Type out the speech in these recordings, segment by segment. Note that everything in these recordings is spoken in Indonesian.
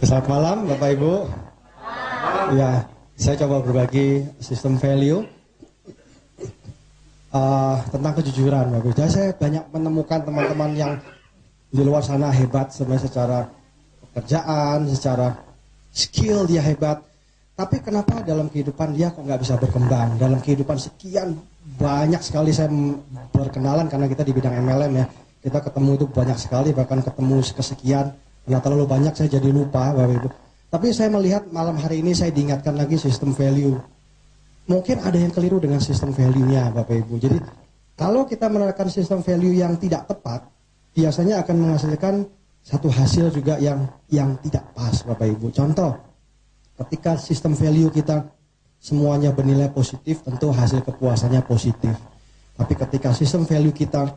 Selamat malam Bapak Ibu. Ya, saya coba berbagi sistem value tentang kejujuran Bapak Ibu. Jadi saya banyak menemukan teman-teman yang di luar sana hebat sebenarnya secara pekerjaan, secara skill dia hebat. Tapi kenapa dalam kehidupan dia kok nggak bisa berkembang? Dalam kehidupan sekian banyak sekali saya berkenalan karena kita di bidang MLM ya. Kita ketemu itu banyak sekali, bahkan ketemu kesekian. Karena terlalu banyak saya jadi lupa Bapak Ibu. Tapi saya melihat malam hari ini saya diingatkan lagi sistem value. Mungkin ada yang keliru dengan sistem value-nya Bapak Ibu. Jadi kalau kita menerapkan sistem value yang tidak tepat, biasanya akan menghasilkan satu hasil juga yang tidak pas Bapak Ibu. Contoh, ketika sistem value kita semuanya bernilai positif, tentu hasil kepuasannya positif. Tapi ketika sistem value kita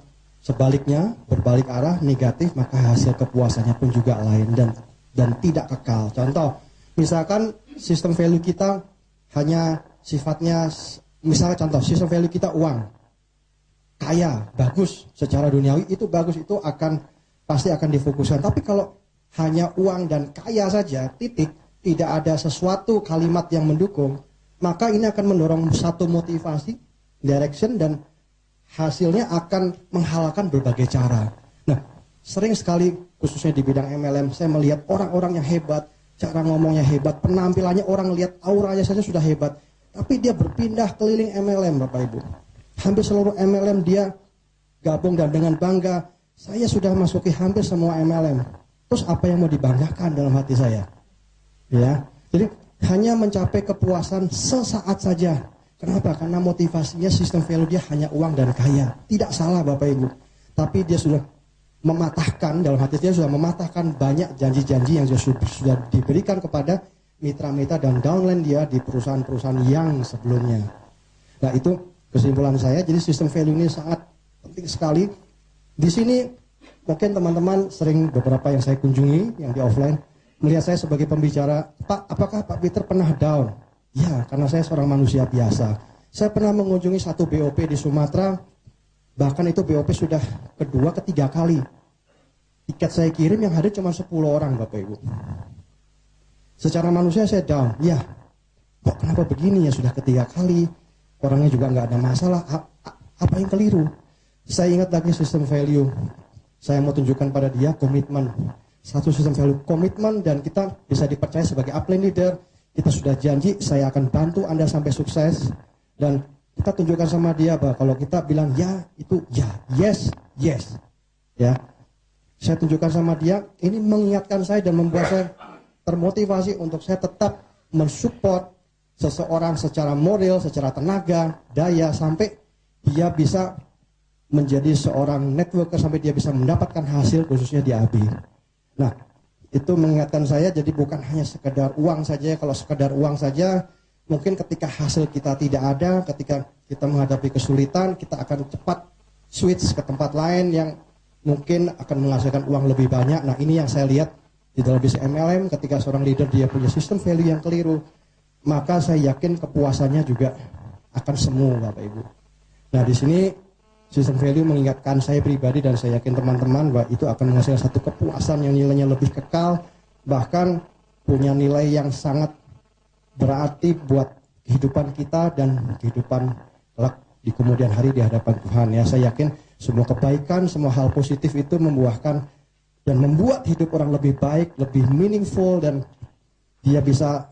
sebaliknya, berbalik arah, negatif, maka hasil kepuasannya pun juga lain dan tidak kekal. Contoh, misalkan sistem value kita hanya sifatnya, misalnya contoh, sistem value kita uang, kaya, bagus secara duniawi, itu bagus, itu pasti akan difokuskan. Tapi kalau hanya uang dan kaya saja, titik, tidak ada sesuatu kalimat yang mendukung, maka ini akan mendorong satu motivasi, direction, dan hasilnya akan menghalalkan berbagai cara. Nah, sering sekali khususnya di bidang MLM, saya melihat orang-orang yang hebat, cara ngomongnya hebat, penampilannya orang lihat auranya saja sudah hebat, tapi dia berpindah keliling MLM Bapak Ibu. Hampir seluruh MLM dia gabung dan dengan bangga, saya sudah masuki hampir semua MLM. Terus apa yang mau dibanggakan dalam hati saya? Ya, jadi hanya mencapai kepuasan sesaat saja. Kenapa? Karena motivasinya sistem value dia hanya uang dan kaya. Tidak salah Bapak Ibu. Tapi dia sudah mematahkan, dalam hati dia sudah mematahkan banyak janji-janji yang sudah diberikan kepada mitra-mitra dan downline dia di perusahaan-perusahaan yang sebelumnya. Nah, itu kesimpulan saya. Jadi sistem value ini sangat penting sekali. Di sini mungkin teman-teman sering, beberapa yang saya kunjungi yang di offline, melihat saya sebagai pembicara, Pak, apakah Pak Peter pernah down? Ya, karena saya seorang manusia biasa. Saya pernah mengunjungi satu BOP di Sumatera, bahkan itu BOP sudah kedua, ketiga kali. Tiket saya kirim yang hadir cuma 10 orang Bapak Ibu. Secara manusia saya down. Ya, kok kenapa begini ya, sudah ketiga kali. Orangnya juga nggak ada masalah. Apa yang keliru? Saya ingat lagi sistem value. Saya mau tunjukkan pada dia komitmen. Satu sistem value, komitmen, dan kita bisa dipercaya sebagai upline leader. Kita sudah janji, saya akan bantu Anda sampai sukses. Dan kita tunjukkan sama dia bahwa kalau kita bilang ya, itu ya, yes, yes. Ya, saya tunjukkan sama dia, ini mengingatkan saya dan membuat saya termotivasi untuk saya tetap mensupport seseorang secara moral, secara tenaga, daya, sampai dia bisa menjadi seorang networker, sampai dia bisa mendapatkan hasil khususnya di AB. Nah, itu mengingatkan saya, jadi bukan hanya sekedar uang saja. Kalau sekedar uang saja, mungkin ketika hasil kita tidak ada, ketika kita menghadapi kesulitan, kita akan cepat switch ke tempat lain yang mungkin akan menghasilkan uang lebih banyak. Nah, ini yang saya lihat di dalam bisnis MLM, ketika seorang leader dia punya sistem value yang keliru, maka saya yakin kepuasannya juga akan semu Bapak Ibu. Nah, di sini sistem value mengingatkan saya pribadi dan saya yakin teman-teman bahwa itu akan menghasilkan satu kepuasan yang nilainya lebih kekal, bahkan punya nilai yang sangat berarti buat kehidupan kita dan kehidupan kelak di kemudian hari di hadapan Tuhan. Ya, saya yakin semua kebaikan, semua hal positif itu membuahkan dan membuat hidup orang lebih baik, lebih meaningful, dan dia bisa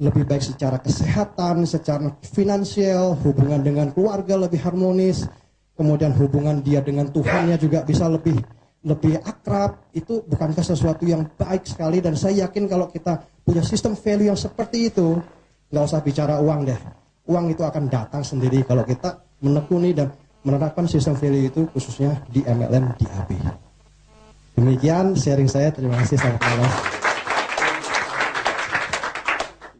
lebih baik secara kesehatan, secara finansial, hubungan dengan keluarga lebih harmonis, kemudian hubungan dia dengan Tuhannya juga bisa lebih akrab. Itu bukankah sesuatu yang baik sekali? Dan saya yakin kalau kita punya sistem value yang seperti itu, nggak usah bicara uang deh. Uang itu akan datang sendiri kalau kita menekuni dan menerapkan sistem value itu khususnya di MLM, di AB. Demikian sharing saya, terima kasih, selamat malam.